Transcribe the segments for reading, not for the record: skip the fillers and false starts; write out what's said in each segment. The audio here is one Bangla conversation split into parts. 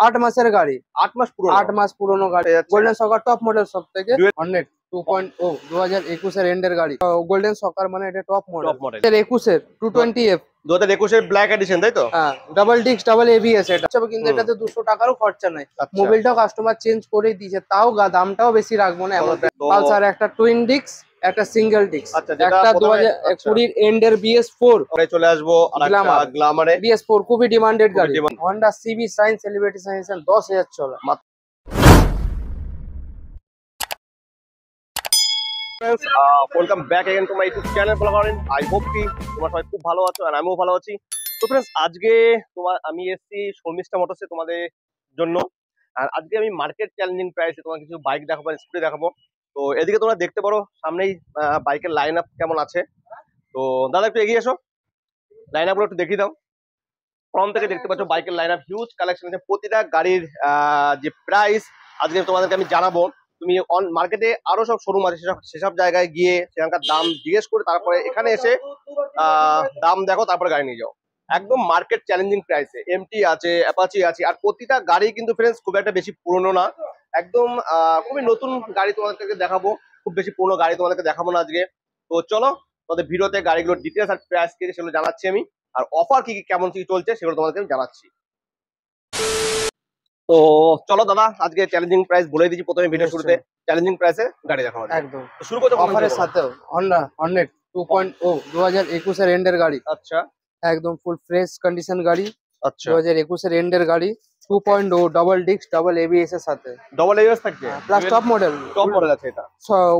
8 মাসের গাড়ি। 8 মাস পুরনো। 8 মাস পুরনো গাড়ি। গোল্ডেন সকার টপ মডেল সব থেকে। হর্নেট 2.0 2021 এর এন্ডের গাড়ি। গোল্ডেন সকার মানে এটা টপ মডেল। 2021 এর 220F 2021 এর ব্ল্যাক এডিশন তাই তো? হ্যাঁ, ডাবল ডিস্ক ডাবল এবিএস এটা। কিন্তু এটাতে 200 টাকারও খরচা নাই। মোবিলটাও কাস্টমার চেঞ্জ করেই দিয়েছে, তাও দামটাও বেশি রাখবো না এমন। পালসার একটা টুইন ডিস্ক, একটা সিঙ্গেল ডিস্ক, একটা 2020 এর এন্ডের BS4। পরে চলে আসবো আরেকটা গ্ল্যামারে BS4 খুবই ডিমান্ডেড গাড়ি। Honda CB Shine celebrity Shine 10,000 চলা। Welcome back again to my YouTube channel ব্লগারিন। আই হোপ কি তোমরা সবাই খুব ভালো আছো আর আমিও ভালো আছি। তো ফ্রেন্ডস, আজকে আমি এসেছি শর্মিষ্ঠা মোটরসে তোমাদের জন্য। আর আজকে আমি মার্কেট চ্যালেঞ্জিং প্রাইসে তোমার কিছু বাইক দেখাবো, স্কুটি দেখাবো। তো এদিকে তোমরা দেখতে পারো সামনেই বাইকের লাইন আপ কেমন আছে। তো দাদা একটু এগিয়ে এসো, লাইন আপগুলো একটু দেখিয়ে দাও। ফ্রন্ট থেকে দেখতে পাচ্ছ বাইকের লাইন আপ, হিউজ কালেকশন আছে। প্রতিটা গাড়ির যে প্রাইস আজকে তোমাদেরকে আমি জানাবো। তুমি মার্কেটে আরো সব শোরুম আছে, সেসব জায়গায় গিয়ে সেখানকার দাম জিজ্ঞেস করে তারপরে এখানে এসে দাম দেখো, তারপরে গাড়ি নিয়ে যাও। একদম মার্কেট চ্যালেঞ্জিং প্রাইসে এমটি আছে, অ্যাপাচি আছে। আর প্রতিটা গাড়ি কিন্তু ফ্রেন্ডস খুব একটা বেশি পুরনো না, একদম খুবই নতুন গাড়ি তোমাদেরকে দেখাবো। খুব বেশি পুরনো গাড়ি তোমাদেরকে দেখাবো না আজকে। তো চলো তোমাদের ভিডিওতে গাড়িগুলোর ডিটেলস আর প্রাইস কি সেগুলো জানাচ্ছি আমি, আর অফার কি কেমন কি চলছে সেগুলো তোমাদেরকে আমি জানাচ্ছি। তো চলো দাদা, আজকে চ্যালেঞ্জিং প্রাইস বলে দিচ্ছি প্রথমে ভিডিও শুরুতে। চ্যালেঞ্জিং প্রাইসে গাড়ি দেখাবো একদম। শুরু করতে অফারের সাথেও Honda Hornet 2.0 2021 এর এন্ডের গাড়ি। আচ্ছা, একদম ফুল ফ্রেশ কন্ডিশন গাড়ি। আচ্ছা 2021 এর এন্ডের গাড়ি। 2.0 ডাবল ডিস্ক ডাবল এবিএস এর সাথে। ডাবল এবিএস থাকছে plus top model. Top model আছে এটা।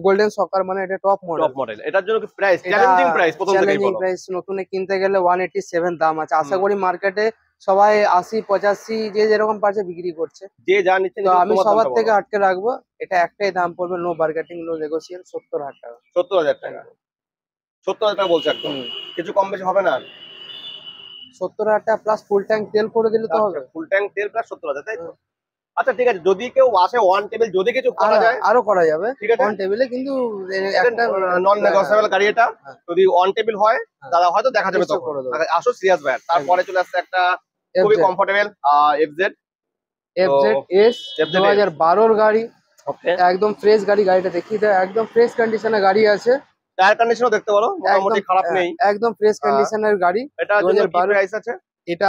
গোল্ডেন সকার মানে এটা টপ মডেল। Top model. এটার জন্য কি প্রাইস? চ্যালেঞ্জিং প্রাইস প্রথম থেকেই বলো। চ্যালেঞ্জিং প্রাইস নতুনে কিনতে গেলে 187 দাম আছে। আশা করি মার্কেটে সবাই 80-85 যে যেরকম পারছে বিক্রি করছে, যে যা নিচ্ছে। তো আমি সবার থেকে আটকে রাখবো। এটা একটাই দাম পড়বে, নো বার্গেটিং নো নেগোশিয়েশন, 70,000 টাকা। 70,000 টাকা। 70,000 টাকা বলছে একদম, কিছু কম বেশি হবে না? 70,000 টাকা প্লাস ফুল ট্যাঙ্ক তেল করে দিলে তো হবে। ফুল ট্যাঙ্ক তেল প্লাস 70,000 তাই তো? আচ্ছা ঠিক আছে, যদি কেউ আসে ওয়ান টেবিল যদি কিছু করা যায় আরো করা যাবে ঠিক আছে ওয়ান টেবিলে, কিন্তু একটা নন নেগোশিয়েবল গাড়ি এটা। যদি ওয়ান টেবিল হয় দাদা হয়তো দেখা যাবে তখন। আসো সিরিয়াস ভাই। তারপরে চলে আসছে একটা খুবই কমফোর্টেবল FZ S 2012 এর গাড়ি। একদম ফ্রেশ গাড়ি। গাড়িটা দেখিয়ে দাও, একদম ফ্রেশ কন্ডিশনে গাড়ি আছে। টায়ার কন্ডিশনও দেখতে পারো, মোটামুটি খারাপ নেই, একদম ফ্রেশ কন্ডিশনের গাড়ি। এটা 2012 প্রাইস আছে। এটা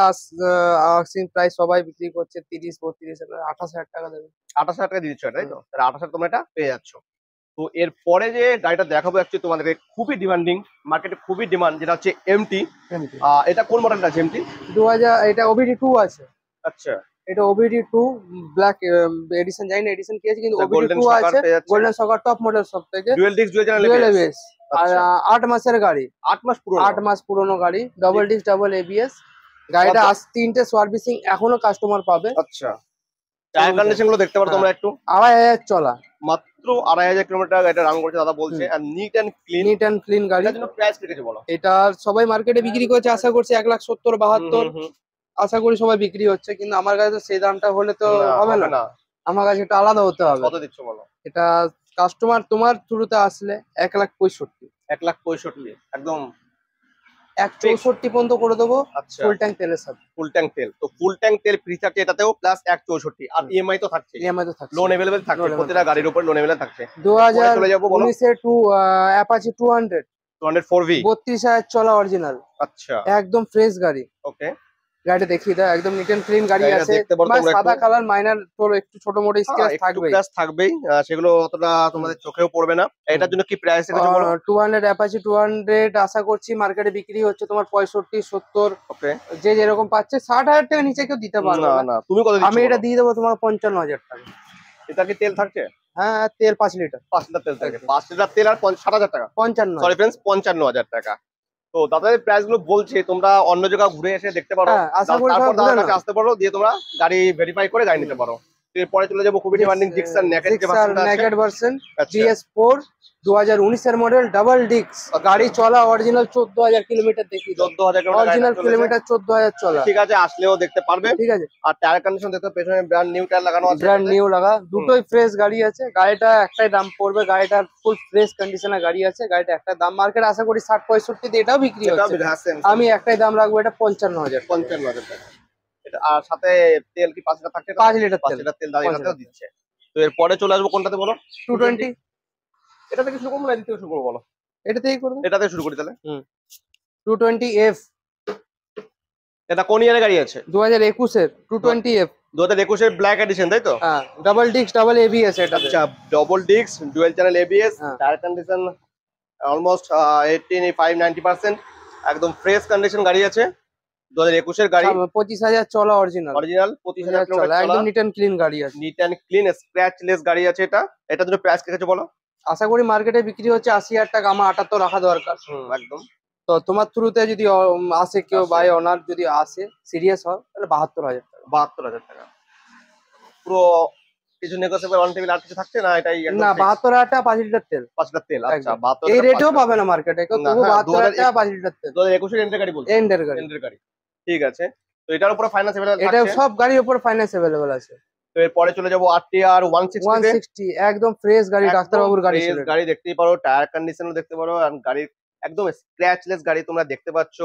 আস্কিং প্রাইস সবাই বিক্রি করছে 30-32, 28,000 টাকা দেবে। 28,000 টাকা দিচ্ছ তাই তো? তাহলে 28,000 তোমরা এটা পেয়ে যাচ্ছ। তো এরপরে যে গাড়িটা দেখাবো অ্যাকচুয়ালি তোমাদেরকে খুবই ডিমান্ডিং, মার্কেটে খুবই ডিমান্ড, যেটা হচ্ছে MT। এটা কোন মডেলটা আছে? MT 2000। এটা OBD2 আছে। আচ্ছা, এটা OBD2 ব্ল্যাক এডিশন, জানি না এডিশন কি আছে, কিন্তু OBD2 আছে। গোল্ডেন সকার টপ মডেল সব থেকে। Dual disc dual ABS. আর 8 মাসের গাড়ি। 8 মাস পুরনো। 8 মাস পুরনো গাড়ি, ডাবল ডিস্ক ডাবল এবিএস। গাড়িটা আজ 3টে সার্ভিসিং এখনো কাস্টমার পাবে। আচ্ছা, টায়ার কন্ডিশন গুলো দেখতে পারো তোমরা একটু। 2,500 চলা, মাত্র 2,500 কিলোমিটার গাড়িটা রান করছে দাদা বলছে। আর নিট এন্ড ক্লিন গাড়ি। এর জন্য প্রাইস কি বলো? এটা সবাই মার্কেটে বিক্রি করছে, আশা করছি 1,70,72। আশা করি সবাই বিক্রি হচ্ছে, কিন্তু আমার কাছে তো সেই দামটা হলে তো হবে না। আমার কাছে এটা আলাদা হতে হবে। কত দিচ্ছ বলো? এটা কাস্টমার তোমার থ্রুতে আসলে 1,65,000। 1,65,000 একদম 1,64 পর্যন্ত করে দেবো। ফুল ট্যাঙ্ক তেলের সাথে। ফুল ট্যাঙ্ক তেল, তো ফুল ট্যাঙ্ক তেল ফ্রি থাকছে এটাতেও, প্লাস 1,64। আর ইএমআই তো থাকছে। লোন अवेलेबल থাকছে, প্রতিটা গাড়ির উপর লোন अवेलेबल থাকছে। 2019 এর অ্যাপাচি 200 4V 32,000 চলা অরিজিনাল। আচ্ছা, একদম ফ্রেশ গাড়ি। ওকে, গাড়িটা দেখিয়ে দাও, একদম নিট এন্ড ক্লিন গাড়ি আছে। সাদা কালার, মাইনার তোর একটু ছোট মোটো স্ক্র্যাচ থাকবেই, সেগুলো অতটা তোমাদের চোখেও পড়বে না। এটার জন্য কি প্রাইস আছে বলো? 200 অ্যাপাচি 200 আশা করছি মার্কেটে বিক্রি হচ্ছে তোমার 65-70। ওকে, যে যেরকম পাচ্ছে 60,000 টাকা নিচে কেউ দিতে পারবে না। তুমি কত দিচ্ছ? আমি এটা দিয়ে দেবো তোমার 55,000 টাকা। এটা কি তেল থাকছে? হ্যাঁ, তেল 5 লিটার। 5 লিটার তেল থাকে। 5 লিটার তেল আর 60,000 টাকা। 55, সরি ফ্রেন্ডস, 55,000 টাকা। তো দাদাদের প্রাইস গুলো বলছে, তোমরা অন্য জায়গায় ঘুরে এসে দেখতে পারো, তারপর দাদার কাছে আসতে পারো, দিয়ে তোমরা গাড়ি ভেরিফাই করে গাড়ি নিতে পারো। এরপরে চলে যাবো খুবই demanding Gixxer naked version BS4 2019 এর মডেল, ডাবল ডিস্ক গাড়ি চলা অরিজিনাল 14,000 কিলোমিটার দেখি। 14,000 অরিজিনাল কিলোমিটার 14,000 চলা। ঠিক আছে, আসলেও দেখতে পারবে। ঠিক আছে। আর টায়ার কন্ডিশন দেখতে পেছনে ব্র্যান্ড নিউ টায়ার লাগানো আছে। ব্র্যান্ড নিউ লাগা, দুটোই ফ্রেশ গাড়ি আছে। গাড়িটা একটাই দাম পড়বে, গাড়িটার ফুল ফ্রেশ কন্ডিশনে গাড়ি আছে। গাড়িটা একটা দাম মার্কেট আশা করি 60-65 দিয়ে এটাও বিক্রি হচ্ছে। আমি একটাই দাম রাখবো, এটা 55,000 টাকা। আর সাথে তেল কি 5 লিটার থাকছে? 5 লিটার 5 তেল। লিটার তেল দাঁড়িয়ে এটাতেও দিচ্ছে। তো এরপরে চলে আসবো কোনটাতে বলো? 220। এটা থেকে শুরু করবো না এদিক থেকে শুরু করবো বলো? এটাতেই করবে। এটাতে শুরু করি তাহলে। 220F এটা কোন ইয়ারের গাড়ি আছে? 2021 এর 220F। 2021 এর ব্ল্যাক এডিশন তাই তো? হ্যাঁ, ডাবল ডিস্ক ডাবল এবিএস এটা। আচ্ছা, double disc dual channel ABS, হ্যাঁ। টায়ার কন্ডিশন অলমোস্ট 85-90%, একদম ফ্রেশ কন্ডিশন গাড়ি আছে। 2021 এর গাড়ি, 25,000 চলা অরিজিনাল। অরিজিনাল 25,000 চলা কিলোমিটার চলা, একদম নিট এন্ড ক্লিন গাড়ি আছে। নিট অ্যান্ড ক্লিন স্ক্র্যাচলেস গাড়ি আছে এটা। এটার জন্য প্রাইস কে বলো? আশা করি মার্কেটে বিক্রি হচ্ছে 80,000 টাকা, আমার 78 রাখা দরকার। একদম। তো তোমার থ্রুতে যদি আসে কেউ বাই অনার যদি আসে সিরিয়াস হয় তাহলে 72,000 টাকা। 72,000 টাকা পুরো। কিছু নেগোসিয়েবল অন টেবিল আর কিছু থাকছে না? এটাই না, 72,000 টাকা 5 লিটার তেল। 5 লিটার তেল। আচ্ছা, একদম। 72 এই টাকা রেটেও 5 পাবে না মার্কেটে কেউ, না, তবু হ্যাঁ, 72,000 টাকা 5 লিটার তেল। 2021 এর এন্ডের গাড়ি বলছো? এন্ডের গাড়ি। এন্ডের গাড়ি, ঠিক আছে। তো এটার উপরে ফাইন্যান্স अवेलेबल এটা থাকছে। সব গাড়ির উপর ফাইন্যান্স अवेलेबल আছে। তো এরপরে চলে যাব আরটিআর 160 তে। 160 একদম ফ্রেশ গাড়ি, ডাক্তারবাবুর গাড়ি ছিল। ফ্রেশ গাড়ি দেখতেই পারো, টায়ার কন্ডিশনও দেখতে পারো, আর গাড়ির একদম স্ক্র্যাচলেস গাড়ি তোমরা দেখতে পাচ্ছ।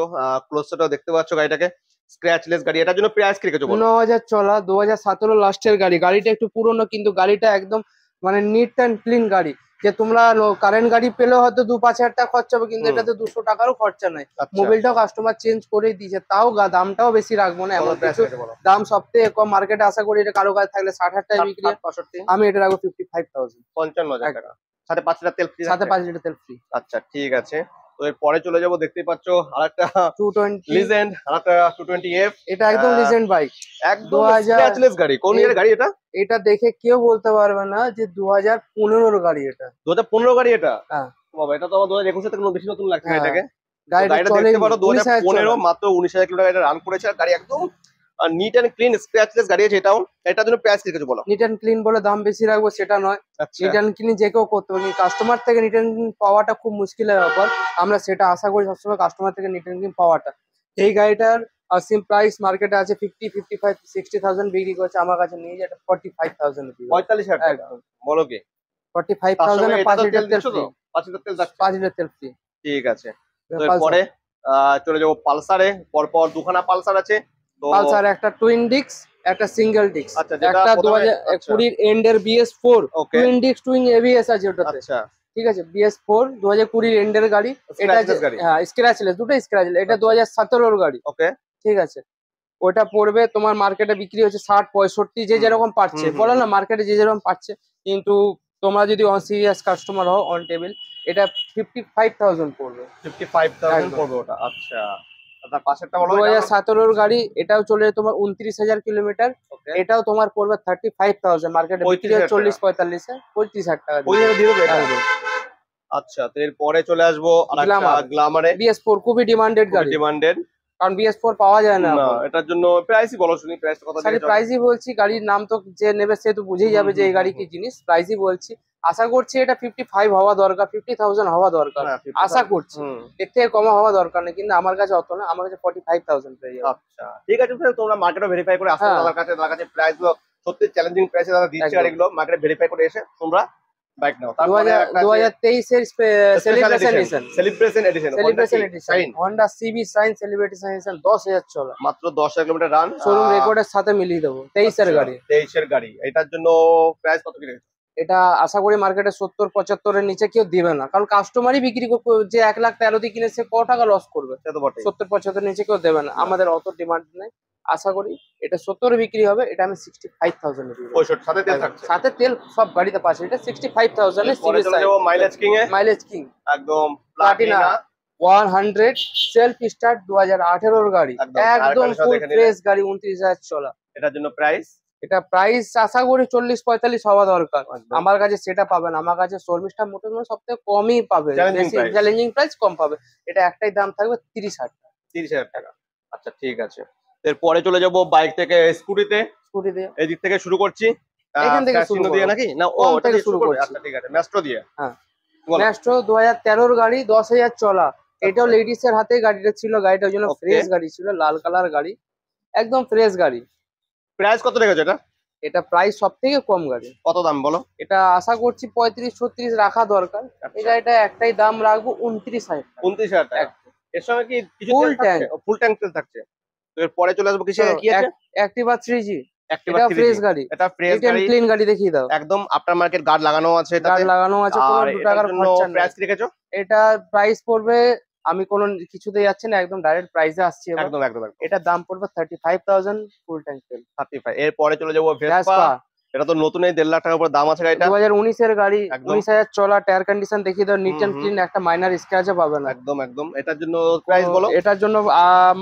ক্লোজটাও দেখতে পাচ্ছ গাড়িটাকে, স্ক্র্যাচলেস গাড়ি। এটার জন্য প্রাইস কি রেখেছো বলো? 9,000 চলা, 2017 লাস্টের গাড়ি। গাড়িটা একটু পুরনো কিন্তু গাড়িটা একদম মানে নিট অ্যান্ড ক্লিন গাড়ি। যে তোমরা কারেন্ট গাড়ি পেলেও হয়তো 2-5,000 টাকা খরচা হবে, কিন্তু এটাতে 200 টাকারও খরচা নাই। আচ্ছা, মোবিলটাও কাস্টমার চেঞ্জ করেই দিয়েছে, তাও দামটাও বেশি রাখবো না এমন প্রাইস কিছু। রেখেছো বলো? দাম সবথেকে কম মার্কেটে আশা করি এটা কারো কাছে থাকলে 60,000 টাকা বিক্রি হয়। 65 আমি এটা রাখবো 55,000। 55,000 টাকা, সাথে 5 লিটার তেল ফ্রি। সাথে 5 লিটার তেল ফ্রি। আচ্ছা, ঠিক আছে। তো এরপরে চলে যাব, দেখতেই পাচ্ছ আরেকটা 220 লিজেন্ড, আরেকটা 220F। এটা একদম রিসেন্ট বাইক। একদম 2000 স্ক্র্যাচলেস গাড়ি। কোন ইয়ারের গাড়ি এটা? এটা দেখে কেউ বলতে পারবে না যে 2015 গাড়ি এটা। 2015 গাড়ি এটা? হ্যাঁ। বাবা, এটা তো আমার 2021 থেকে বেশি নতুন লাগছে হ্যাঁ। এটাকে। গাড়িটা গাড়িটা চলে দেখতে পারো 19,000 2015, মাত্র 19,000 কিলোমিটার এটা রান করেছে। আর গাড়ি একদম নিট এন্ড ক্লিন স্ক্র্যাচলেস গাড়ি আছে এটাও। এটার জন্য প্রাইস কি কিছু বলো? নিট অ্যান্ড ক্লিন বলে দাম বেশি রাখবো সেটা নয়। আচ্ছা, নিট অ্যান্ড ক্লিন যে কেউ করতে পারে, কাস্টমার থেকে নিট অ্যান্ড ক্লিন পাওয়াটা খুব মুশকিলের ব্যাপার। আমরা সেটা আশা করি সবসময় কাস্টমার থেকে নিট অ্যান্ড ক্লিন পাওয়াটা। এই গাড়িটার সিম প্রাইস মার্কেটে আছে 50, 55, 60,000 বিক্রি করছে, আমার কাছে নিয়ে যায় 45,000 বিক্রি। 45,000 টাকা একদম বলো কি? 45,000 এ 5 লিটার তেল ফ্রি। 5 লিটার তেল যাচ্ছে। 5 লিটার তেল ফ্রি। ঠিক আছে। তো এরপরে চলে যাবো পালসারে। পরপর দুখানা পালসার আছে। তো পালসার একটা টুইন ডিস্ক, একটা সিঙ্গেল ডিস্ক। আচ্ছা, যেটা একটা প্রথমে 2020 এন্ডের BS4 ওকে। টুইন ডিস্ক টুইন এবিএস আছে ওটাতে। আচ্ছা, ঠিক আছে, BS4 2020 এন্ডের গাড়ি। এটা Scratchless গাড়ি। হ্যাঁ, স্ক্র্যাচলেস, দুটো স্ক্র্যাচলেস। এটা 2017 গাড়ি। ওকে। ঠিক আছে, ওটা পড়বে তোমার মার্কেটে বিক্রি হচ্ছে 60-65, যে যেরকম পাচ্ছে। বলে না মার্কেটে যে যেরকম পাচ্ছে, কিন্তু তোমরা যদি অন সিরিয়াস কাস্টমার হও অন টেবিল, এটা 55,000 পড়বে। 55,000 পড়বে ওটা। আচ্ছা, তার পাশেরটা বলো। 2017 গাড়ি, এটাও চলে তোমার 29,000 কিলোমিটার। ওকে। এটাও তোমার পড়বে 35,000, মার্কেটে বিক্রি হয় 40-45-এ। 35,000 টাকা ওই দিয়ে। জায়গায় দিয়ে দেবে এটা? একদম। আচ্ছা, তো এরপরে চলে আসবো আরেকটা গ্ল্যামার। গ্ল্যামারে। BS4 খুবই ডিমান্ডেড গাড়ি, ডিমান্ডেড। কারণ BS4 পাওয়া যায় না না, এখন। এটার জন্য প্রাইসই বলো শুনি, প্রাইসটা কত খালি দিয়েছো? প্রাইসই বলছি, গাড়ির নাম তো যে নেবে সে তো বুঝেই যাবে যে এই গাড়ি কি জিনিস। প্রাইসই বলছি, আশা করছি এটা 55 হওয়া দরকার, 50,000 হওয়া দরকার। হ্যাঁ, 50,000 আশা করছি এর থেকে কম হওয়া দরকার নেই, কিন্তু আমার কাছে অত না, আমার কাছে 45,000 পেয়ে যাবে। আচ্ছা, ঠিক আছে। তোমরা মার্কেটে ভেরিফাই করে আসো। হ্যাঁ। তার কাছে প্রাইস গুলো সত্যি চ্যালেঞ্জিং প্রাইসে তারা দিচ্ছে একদম। গাড়িগুলো। মার্কেটে ভেরিফাই করে এসে তোমরা বাইক নাও। তারপরে 2023 এর celebration edition. Celebration edition. Celebration edition Honda CB Shine celebration edition 10,000 চলা, মাত্র 10,000 কিলোমিটার রান। শোরুম রেকর্ডের সাথে মিলিয়ে দেবো। 23 এর গাড়ি। 23 এর গাড়ি। এটার জন্য প্রাইস কত কি রেখেছো? এটা আশা করি মার্কেটে 70-75 এর নিচে কেউ দিবে না, কারণ কাস্টমারই বিক্রি যে 1,13,000 দিয়ে কিনে সে ক টাকা লস করবে। সে তো বটেই। 70-75 নিচে কেউ দেবে না, আমাদের অত ডিমান্ড নেই। আশা করি এটা 70 বিক্রি হবে, এটা আমি 65,000 এ বিক্রি করব। 65 সাথে তেল থাকছে। সাথে তেল সব গাড়িতে পাচ্ছে, এটা 65,000 এ পরে চলে যাবো মাইলেজ কিং এ। মাইলেজ কিং একদম প্লাটিনা প্লাটিনা 100 সেলফ স্টার্ট 2018 এর গাড়ি, একদম একদম কারখানা ফুল দেখে নিলে। ফ্রেশ গাড়ি, 29,000 চলা। এটার জন্য প্রাইস এটা প্রাইস আশা করি 40-45 হওয়া দরকার। একদম। আমার কাছে সেটা পাবেন, আমার কাছে শর্মিষ্ঠা মোটরস সব থেকে কমই পাবে, Challenging বেশি price। চ্যালেঞ্জিং প্রাইস কম পাবে। এটা একটাই দাম থাকবে 30,000 টাকা। 30,000 টাকা। আচ্ছা, ঠিক আছে। এরপরে চলে যাব বাইক থেকে স্কুটিতে। স্কুটি দিয়ে এই দিক থেকে শুরু করছি। এখান থেকে শুরু চিহ্ন দিয়ে করো। নাকি না? ও, কম ওটা থেকে দিয়ে শুরু শুরু করবে। করছি। আচ্ছা, ঠিক আছে। ম্যাস্ট্রো দিয়ে। হ্যাঁ, বলো। ম্যাস্ট্রো 2013 গাড়ি, 10,000 চলা। এটাও আচ্ছা। লেডিস এর হাতে গাড়িটা ছিল, গাড়িটা ওই জন্য Okay. ফ্রেশ গাড়ি ছিল, লাল কালার গাড়ি, একদম ফ্রেশ গাড়ি। প্রাইস কত রেখেছো এটা? এটা প্রাইস সব থেকে কম গাড়ি। কত দাম বলো? এটা আশা করছি 35-36 রাখা দরকার। আচ্ছা। এই গাড়িটা একটাই দাম রাখবো 29,000 টাকা। 29,000 টাকা। এর সঙ্গে কি কিছু Full তেল থাকছে? ফুল ট্যাঙ্ক তেল থাকছে। তো এরপরে চলে আসবো কিসে, কি আছে? অ্যাক্টিভা 3G, অ্যাক্টিভা এটা 3G, ফ্রেশ গাড়ি, এটা ফ্রেশ গাড়ি, ক্লিন গাড়ি দেখিয়ে দাও। একদম আফটার মার্কেট গার্ড লাগানো আছে, এটাতে গার্ড লাগানো আছে, কোনো আর 2 এটার টাকার জন্য খরচা নেই। প্রাইস কি রেখেছো? এটা প্রাইস পড়বে, আমি কোনো কিছুতে যাচ্ছি না, একদম ডাইরেক্ট প্রাইসে আসছি এবার। একদম একদম একদম। এটার দাম পড়বে 35,000 ফুল ট্যাঙ্ক তেল। 35। এরপরে চলে যাবো ভেসপা, ভেসপা এটা তো নতুন, এই 1.5 লাখ টাকার উপর দাম আছে গাড়িটা। 2019 এর গাড়ি, একদম। 19,000 চলা, টায়ার কন্ডিশন দেখিয়ে দাও, neat hmm, and hmm. Clean, একটা মাইনার স্ক্র্যাচও পাবে না। একদম একদম। এটার জন্য প্রাইস বলো। এটার জন্য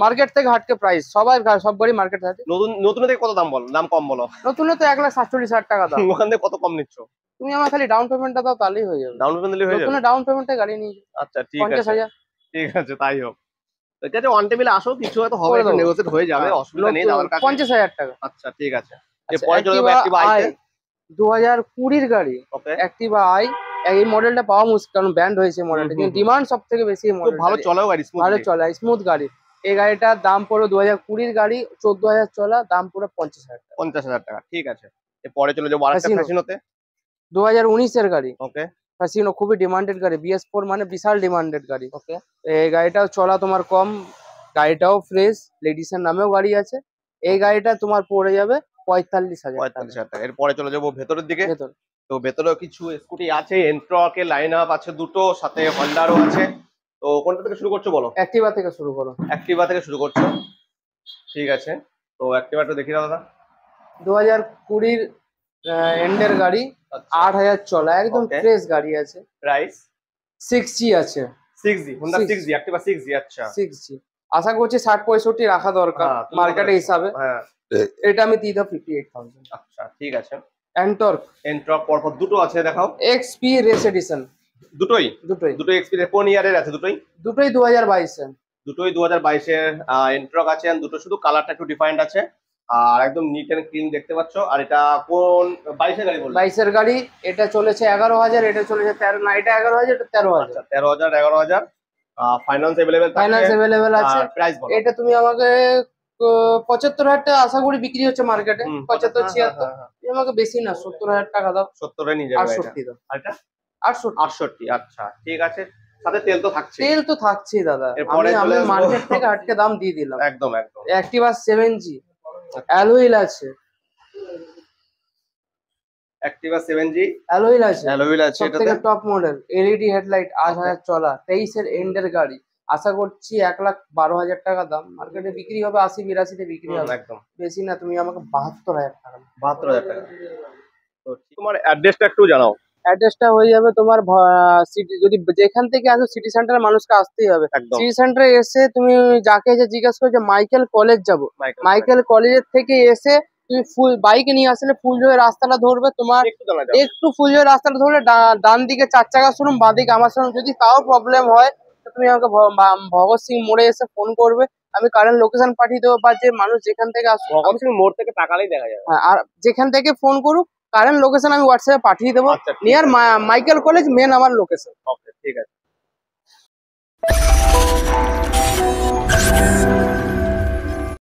মার্কেট থেকে হাটকে প্রাইস, সব গাড়ি মার্কেট থাকে। নতুন থেকে কত দাম বলো, দাম কম বলো। নতুন তো 1,47,000 টাকা দাম। ওখান থেকে কত কম নিচ্ছ? তুমি আমার খালি ডাউন পেমেন্টটা দাও, তাহলেই হয়ে যাবে। ডাউন পেমেন্ট দিলে হয়ে যাবে? নতুন ডাউন পেমেন্টে গাড়ি নিয়ে যাও। আচ্ছা ঠিক আছে, 50,000 ঠিক আছে তাই হোক। তো ঠিক আছে, ওয়ান টেবিলে আসো, কিছু হয়তো হবে, করে একটু দেবো। নেগোশিয়েট হয়ে যাবে, অসুবিধা নেই দাদার কাছে। 50,000 টাকা। আচ্ছা ঠিক আছে। আচ্ছা, এরপরে চলে যাবো Activa অ্যাক্টিভা আই। i 2020 গাড়ি, ওকে, অ্যাক্টিভা আই। এই মডেলটা পাওয়া মুশকিল, কারণ ব্যান্ড হয়েছে মডেলটা, হুম, কিন্তু হুম। ডিমান্ড সব থেকে বেশি এই খুব মডেলটা। ভালো চলেও গাড়ি, ভালো স্মুথলি। চলে, স্মুথ গাড়ি। এই গাড়িটার দাম পড়বে 2020 গাড়ি, 14,000 চলা, দাম পুরো 50,000 টাকা। 50,000 টাকা, ঠিক আছে। এরপরে চলে যাবো আরেকটা Casino। ফ্যাশিনোতে। 2019 এর গাড়ি, ওকে ফ্যাসিনো, খুবই ডিমান্ডেড গাড়ি, BS4 মানে বিশাল ডিমান্ডেড গাড়ি। ওকে। এই গাড়িটাও চলা তোমার কম, গাড়িটাও ফ্রেশ, লেডিসের নামেও গাড়ি আছে। এই গাড়িটা তোমার পড়ে যাবে 45,000 টাকা। 45,000 টাকা। এরপরে চলে যাবো ভেতরের দিকে। ভেতর তো ভেতরেও কিছু স্কুটি আছে, এন্ট্রকের লাইন আপ আছে দুটো, সাথে হন্ডারও আছে। তো কোনটা থেকে শুরু করছো বলো? অ্যাক্টিভা থেকে শুরু করো। অ্যাক্টিভা থেকে শুরু করছো, ঠিক আছে। তো অ্যাক্টিভাটা দেখি দাও দাদা। 2020 এন্ডের গাড়ি, 8,000 চলা, একদম Okay. ফ্রেশ গাড়ি আছে। প্রাইস 6G আছে। 6G, Honda 6G 6G, Activa 6G। আচ্ছা 6G আশা করছি 60-65 রাখা দরকার হ্যাঁ, তুমি মার্কেটে বলেছো। হিসাবে। হ্যাঁ এটা আমি দিয়ে দাও 58,000। আচ্ছা ঠিক আছে। এন্টর্ক এন্ট্রক পরপর দুটো আছে, দেখাও। XP রেস এডিশন, দুটোই দুটোই দুটোই এক্সপিরিয়েন্স কোন ইয়ারের আছে? দুটোই 2022 এর। দুটোই 2022 এর এন্ট্রক আছে, আর দুটো শুধু কালারটা একটু ডিফারেন্ট আছে, আর একদম নিট এন্ড ক্লিন দেখতে পাচ্ছ। আর এটা কোন 22 এর গাড়ি বললে? 22 এর গাড়ি, এটা চলেছে 11,000, এটা চলেছে 13, না এটা 11,000, এটা 13,000। আচ্ছা 13,000 11,000। ফাইন্যান্স अवेलेबल থাকছে, ফাইন্যান্স अवेलेबल আছে। প্রাইস বলো। এটা তুমি আমাকে 75,000 টাকা আশা করি বিক্রি হচ্ছে মার্কেটে, 75-76। তুমি আমাকে বেশি না 70,000 টাকা দাও। 70 এ নিয়ে যাবে এটা। 68 দাও। আর এটা 68। 68। আচ্ছা ঠিক আছে, সাথে তেল তো থাকছে। তেল তো থাকছেই দাদা, এরপরে আমি চলে আসবো। মার্কেট থেকে আটকে দাম দিয়ে দিলাম। একদম একদম। অ্যাক্টিভা 7G অ্যালুইল আছে, অ্যাক্টিভা 7G অ্যালুইল আছে, অ্যালুইল আছে সব এটাতে। থেকে টপ মডেল, এলইডি হেডলাইট, 8,000 চলা, 23 এর এন্ডের গাড়ি। আশা করছি 1,12,000 টাকা দাম, মার্কেটে বিক্রি হবে 80-82 তে বিক্রি হবে, একদম বেশি না। তুমি আমাকে 72,000 টাকা দাও। 72,000 টাকা। তো তোমার অ্যাড্রেসটা একটু জানাও। অ্যাড্রেসটা হয়ে যাবে তোমার সিটি, যদি যেখান থেকে আসো সিটি সেন্টারে মানুষকে আসতেই হবে। একদম সিটি সেন্টারে এসে তুমি যাকে যে জিজ্ঞাসা করছো মাইকেল কলেজ যাবো, মাইকেল কলেজের থেকে এসে তুমি ফুল বাইকে নিয়ে আসলে ফুলজয়ের রাস্তাটা ধরবে, তোমার একটু জানা যাও। একটু ফুলজয়ের রাস্তাটা ধরলে ডান দিকে 4 চাকা শোরুম, বাঁ দিকে আমার শোরুম। যদি তাও প্রবলেম হয় তো তুমি আমাকে ভগৎ সিং মোড়ে এসে ফোন করবে, আমি কারেন্ট লোকেশন পাঠিয়ে দেবো, বা যে মানুষ যেখান থেকে আসবে ভগৎ সিং মোড় থেকে তাকালেই দেখা যাবে। হ্যাঁ, আর যেখান থেকে ফোন করুক কারেন্ট লোকেশন আমি হোয়াটসঅ্যাপে পাঠিয়ে দেবো। আচ্ছা, ঠিক নিয়ার মাইকেল কলেজ মেন আমার লোকেশন। ওকে ঠিক আছে।